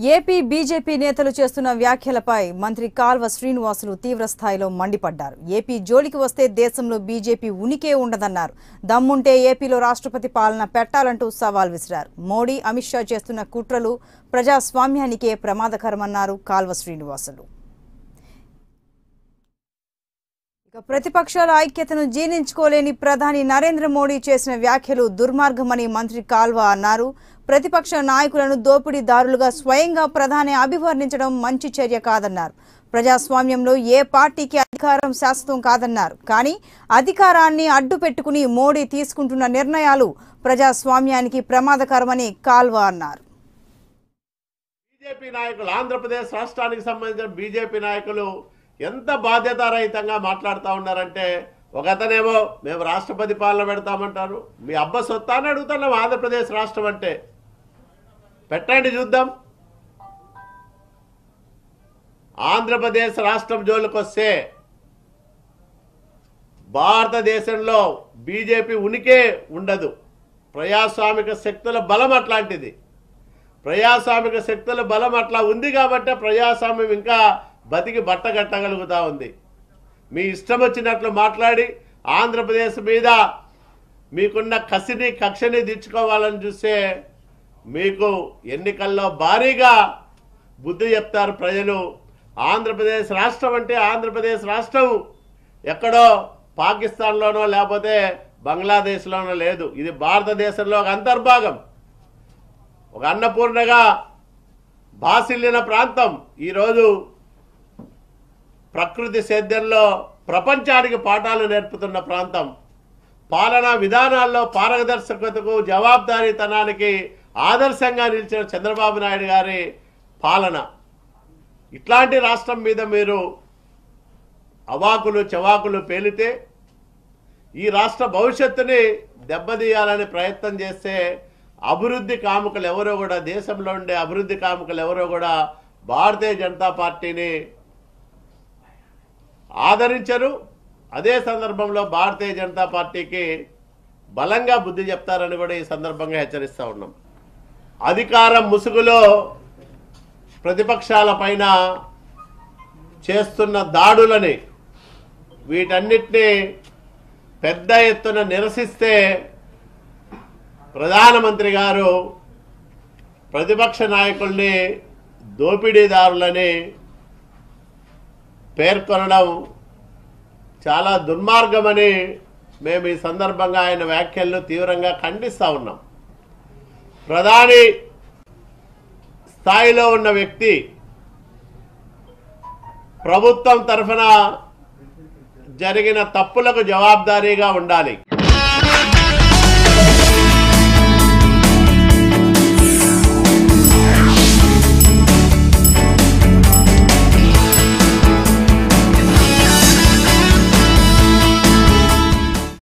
AP BJP నేతలు చేస్తున్న వ్యాఖ్యలపై మంత్రి కాల్వ శ్రీనివాసులు తీవ్ర స్థాయిలో మండిపడ్డారు. ఏపీ జోలికి వస్తే దేశంలో బీజేపీ ఉనికే ఉండదన్నారు. దమ్ముంటే ఏపీలో రాష్ట్రపతి పాలన పెట్టాలంటూ సవాల్ విసిరారు. మోడీ, అమిత్ షా చేస్తున్న కుట్రలు ప్రజాస్వామ్యానికే ప్రమాదకరమన్నారు కాల్వ శ్రీనివాసులు. ప్రతిపక్షాల ఐక్యతను జీర్ణించుకోలేని ప్రధాని నరేంద్ర మోడీ చేసిన వ్యాఖ్యలు దుర్మార్గమని మంత్రి కాల్వ అన్నారు. ప్రతిపక్ష నాయకులను దోపిడీదారులుగా స్వయంగా ప్రధాని అభివర్ణించడం మంచి చర్య కాదన్నారు. ప్రజాస్వామ్యంలో ఏ పార్టీకి అధికారం శాశ్వతం కాదన్నారు. కానీ అధికారాన్ని అడ్డు పెట్టుకుని మోడీ తీసుకుంటున్న నిర్ణయాలు ప్రజాస్వామ్యానికి ప్రమాదకరమని కాల్వ అన్నారు. బీజేపీ నాయకులు, ఆంధ్రప్రదేశ్ రాష్ట్రానికి సంబంధించిన బీజేపీ నాయకులు ఎంత బాధ్యతారహితంగా మాట్లాడుతూ ఉన్నారంటే, ఒకతనేమో మేము రాష్ట్రపతి పాలన పెడతామంటారు. మీ అబ్బ సొత్తా అని అడుగుతున్నాం. ఆంధ్రప్రదేశ్ రాష్ట్రం అంటే పెట్టండి చూద్దాం. ఆంధ్రప్రదేశ్ రాష్ట్రం జోలికి వస్తే భారతదేశంలో బీజేపీ ఉనికే ఉండదు. ప్రజాస్వామిక శక్తుల బలం అట్లాంటిది. ప్రజాస్వామిక శక్తుల బలం అట్లా ఉంది కాబట్టి ప్రజాస్వామ్యం ఇంకా బతికి బట్టగట్టగలుగుతా ఉంది. మీ ఇష్టం వచ్చినట్లు మాట్లాడి ఆంధ్రప్రదేశ్ మీద మీకున్న కసిని, కక్షని తీర్చుకోవాలని చూస్తే మీకు ఎన్నికల్లో భారీగా బుద్ధి చెప్తారు ప్రజలు. ఆంధ్రప్రదేశ్ రాష్ట్రం అంటే ఆంధ్రప్రదేశ్ రాష్ట్రం ఎక్కడో పాకిస్తాన్లోనో లేకపోతే బంగ్లాదేశ్లోనో లేదు. ఇది భారతదేశంలో ఒక అంతర్భాగం, ఒక అన్నపూర్ణగా బాసిల్లిన ప్రాంతం. ఈరోజు ప్రకృతి సేద్యంలో ప్రపంచానికి పాఠాలు నేర్పుతున్న ప్రాంతం. పాలనా విధానాల్లో పారదర్శకతకు, జవాబుదారీతనానికి ఆదర్శంగా నిలిచిన చంద్రబాబు నాయుడు గారి పాలన. ఇట్లాంటి రాష్ట్రం మీద మీరు అవాకులు చవాకులు పేలితే ఈ రాష్ట్ర భవిష్యత్తుని దెబ్బతీయాలని ప్రయత్నం చేస్తే అభివృద్ధి కాముకలు ఎవరో కూడా, దేశంలో ఉండే అభివృద్ధి కాముకలు ఎవరో కూడా భారతీయ జనతా పార్టీని ఆదరించరు. అదే సందర్భంలో భారతీయ జనతా పార్టీకి బలంగా బుద్ధి చెప్తారని కూడా ఈ సందర్భంగా హెచ్చరిస్తూ ఉన్నాం. అధికారం ముసుగులో ప్రతిపక్షాల పైన చేస్తున్న దాడులని, వీటన్నిటినీ పెద్ద ఎత్తున నిరసిస్తే ప్రధానమంత్రి గారు ప్రతిపక్ష నాయకుల్ని దోపిడీదారులని పేర్కొనడం చాలా దుర్మార్గమని మేము ఈ సందర్భంగా ఆయన వ్యాఖ్యలను తీవ్రంగా ఖండిస్తూ ఉన్నాం. ప్రధాని స్థాయిలో ఉన్న వ్యక్తి ప్రభుత్వం తరఫున జరిగిన తప్పులకు జవాబుదారీగా ఉండాలి.